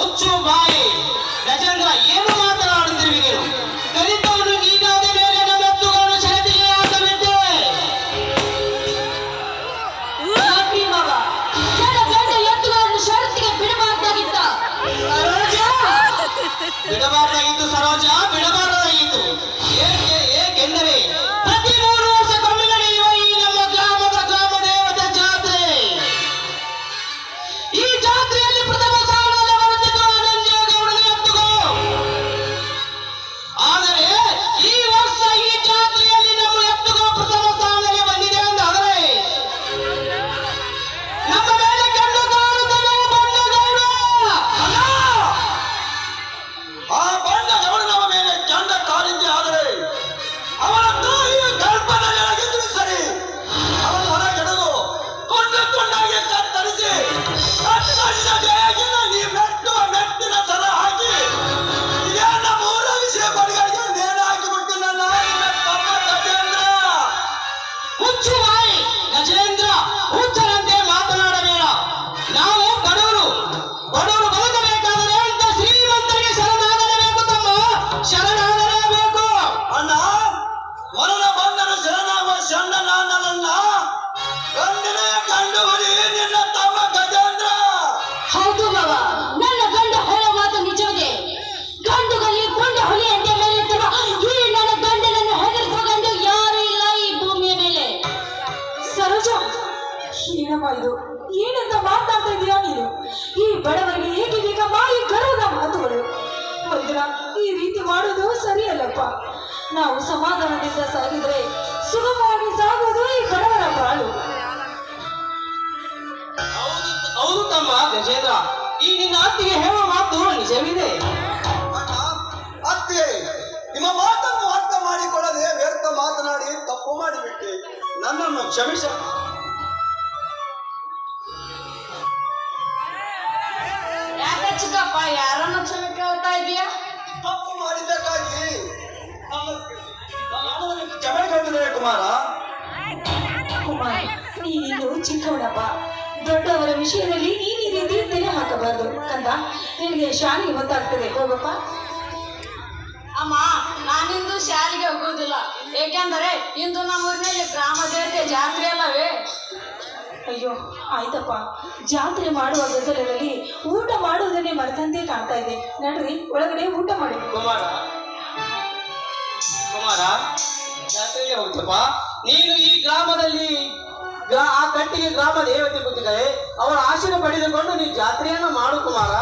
ಮುಚ್ಚು ಬಾಯಿ ಗಜೇಂದ್ರ, ಏನು ಮಾತನಾಡುತ್ತಿರುವಿ ನೀನು? ಕಲಿತವನು ನೀನಾದ ಮೇಲೆ ನಮ್ಮ ಎತ್ತುಗಳನ್ನು ಷರತ್ತಿಗೆ ಹಾಕಬಿಟ್ಟೆ. ಎತ್ತುಗಳನ್ನು ಷರತ್ತಿಗೆ ಬಿಡಬಾರ್ದಾಗಿತ್ತ. ಬಿಡಬಾರ್ದಾಗಿತ್ತು ಸರೋಜ, ಬಿಡಬಾರ್ದಾಗಿತ್ತು. ಏಕೆಂದರೆ ಪ್ರತಿ 3 ವರ್ಷಕ್ಕೊಮ್ಮೆ ನಡೆಯುವ ಈ ನಮ್ಮ ಗ್ರಾಮ ದೇವತೆ ಜಾತ್ರೆ. ಈ ಜಾತ್ರೆಯಲ್ಲಿ ಪ್ರಥಮ ಸ್ಥಾನದಲ್ಲಿ ಬರುತ್ತಿದ್ದು ನಂಜೇಗೌಡನ ಎತ್ತುಗಳು. ಆದರೆ ಈ ವರ್ಷ ಈ ಜಾತ್ರೆಯಲ್ಲಿ ನಮ್ಮ ಎತ್ತುಗಳು ಪ್ರಥಮ ಸ್ಥಾನದಲ್ಲಿ ಬಂದಿದೆ ಅಂತಾದರೆ ನಮ್ಮ ಮೇಲೆ ಕಣ್ಣು ಕಾಣುತ್ತಲೇ ಬಂಡಗೌಡ. ಆ ಬಂಡಗೌಡ ನಮ್ಮ ಮೇಲೆ ಚಂಡ ಕಾಲಿದ್ದೆ. ಆದರೆ ಅವನ ತಾಯಿಯ ಗರ್ಭದಲ್ಲಿದ್ದರೂ ಸರಿ, ಅವನ ಹೊರಗೆಡಗು ಕೊಂಡಾಗಿ ಕತ್ತರಿಸಿ ನೀ ಮೆಟ್ಟಿನ ಸರ ಹಾಕಿ ಇದೇನ 3 ವಿಷಯ ಬಡಿಗಳಿಗೆ ನೇಣ ಹಾಕಿಬಿಟ್ಟು ನನ್ನ ತಮ್ಮ ಗಜೇಂದ್ರ. ಮುಚ್ಚು ಬಾಯಿ ಗಜೇಂದ್ರ, ಹುಚ್ಚರಂತೆ ಮಾತನಾಡಬೇಡ. ನಾವು ಬಡವರು ಬದುಕಬೇಕಾದರೆ ಅಂತ ಶ್ರೀಮಂತರಿಗೆ ಶರಣಾಗಲೇಬೇಕು ತಮ್ಮ, ಶರಣಾಗಲೇಬೇಕು. ಅಣ್ಣ, ಮರಣ ಬಂದರು ಶರಣಾಗುವ ಶರಣ ನಾನಲ್ಲ, ಗಂಡನೇ ಕಂಡು ಹೊಡಿ ನಿನ್ನ ತಮ್ಮ ಗಜೇಂದ್ರ. ಹೌದು ಬಾಬಾ, ನನ್ನ ಗಂಡ ಹೇಳೋ ಮಾತು ನಿಜವಿದೆ. ಗಂಡುಗಲ್ಲಿ ಕೊಂಡ ಹುಲಿ ಅಂತ ಹೇಳಿರ್ತಾರ. ಈ ನನ್ನ ಗಂಡನನ್ನು ಹೆದರಿಸುವ ಗಂಡು ಯಾರು ಇಲ್ಲ ಈ ಭೂಮಿಯ ಮೇಲೆ. ಸರೋಜ, ಏನಮ್ಮ ಇದು? ಏನಂತ ಮಾತಾಡ್ತಾ ಇದೀಯಾ ನೀನು? ಈ ಬಡವರಿಗೆ ಹೇಗೆ ಬೇಕಮ್ಮ ಈ ಗರ್ವದ ಮಾತುಗಳು? ಮೈದ್ರ, ಈ ರೀತಿ ಮಾಡೋದು ಸರಿಯಲ್ಲಪ್ಪ. ನಾವು ಸಮಾಧಾನದಿಂದ ಸಾಗಿದ್ರೆ ಸುಗಮವಾಗಿ ಸಾಗೋದು ಈ ಬಡವರ ಬಾಳು. ಹೌದು ತಮ್ಮ ಗಜೇಂದ್ರ, ಈ ನಿನ್ನ ಅತ್ತಿಗೆ ಹೇಳುವ ಮಾತು ನಿಜವಿದೆ. ಅಣ್ಣ, ಅತ್ತೆ, ನಿಮ್ಮ ಮಾತನ್ನು ಅರ್ಥ ಮಾಡಿಕೊಳ್ಳದೆ ವ್ಯರ್ಥ ಮಾತನಾಡಿ ತಪ್ಪು ಮಾಡಿಬಿಟ್ಟೆ. ನನ್ನನ್ನು ಕ್ಷಮಿಸ. ಯಾಕೆ ಚಿಕ್ಕಪ್ಪ ಯಾರನ್ನ ಕ್ಷಮೆ ಕೇಳ್ತಾ ಇದೀಯಾ? ತಪ್ಪು ಮಾಡಿದ್ದಕ್ಕಾಗಿ ನಾನು ಕ್ಷಮೆ ಕೇಳಿದೆ ಕುಮಾರ. ಕುಮಾರ್, ನೀನಿನ್ನು ಚಿಕ್ಕವನಪ್ಪ. ದೊಡ್ಡವರ ವಿಷಯದಲ್ಲಿ ನೀನು ಈ ರೀತಿ ತಲೆ ಹಾಕಬಾರ್ದು ಕಂದ. ನಿನಗೆ ಶಾಲೆಗೆ ಗೊತ್ತಾಗ್ತದೆ, ಹೋಗಪ್ಪ. ಅಮ್ಮ, ನಾನಿಂದು ಶಾಲೆಗೆ ಹೋಗುವುದಿಲ್ಲ. ಏಕೆಂದರೆ ಇಂದು ನಮ್ಮ ಊರಿನಲ್ಲಿ ಗ್ರಾಮ ದೇವತೆ ಜಾತ್ರೆ ಅಲ್ಲವೇ? ಅಯ್ಯೋ, ಆಯ್ತಪ್ಪ. ಜಾತ್ರೆ ಮಾಡುವ ಗದ್ದಲದಲ್ಲಿ ಊಟ ಮಾಡುವುದನ್ನೇ ಮರೆತಂತೆ ಕಾಣ್ತಾ ಇದೆ. ನಡ್ರಿ, ಒಳಗಡೆ ಊಟ ಮಾಡಿ. ಕುಮಾರ, ಜಾತ್ರೆಗೆ ಹೋಗ್ತಪ್ಪ. ನೀನು ಈ ಗ್ರಾಮದಲ್ಲಿ ಆ ಕಟ್ಟಿಗೆ ಗ್ರಾಮ ದೇವತೆ ಕೂತಿದ್ದಾರೆ, ಅವರ ಆಶೀರ್ವಾದ ಪಡೆದುಕೊಂಡು ನೀನು ಜಾತ್ರೆಯನ್ನು ಮಾಡು ಕುಮಾರ.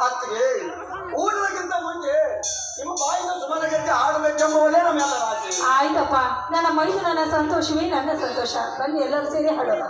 ಅತ್ತಿಗೆ, ಊಟಕ್ಕಿಂತ ಮುಂಚೆ ನಿಮ್ಮ ಬಾಯಿನ ಸುಮನಗತ್ತೆ ಆಡಬೇಕೆಂಬುವುದೇ ನಮ್ಮೆಲ್ಲರ ಆಸೆ. ಆಯ್ತಪ್ಪ, ನನ್ನ ಮೈದು ನನ್ನ ಸಂತೋಷವೇ ನನ್ನ ಸಂತೋಷ. ಬನ್ನಿ ಎಲ್ಲರೂ ಸೇರಿ ಹಾಡೋಣ.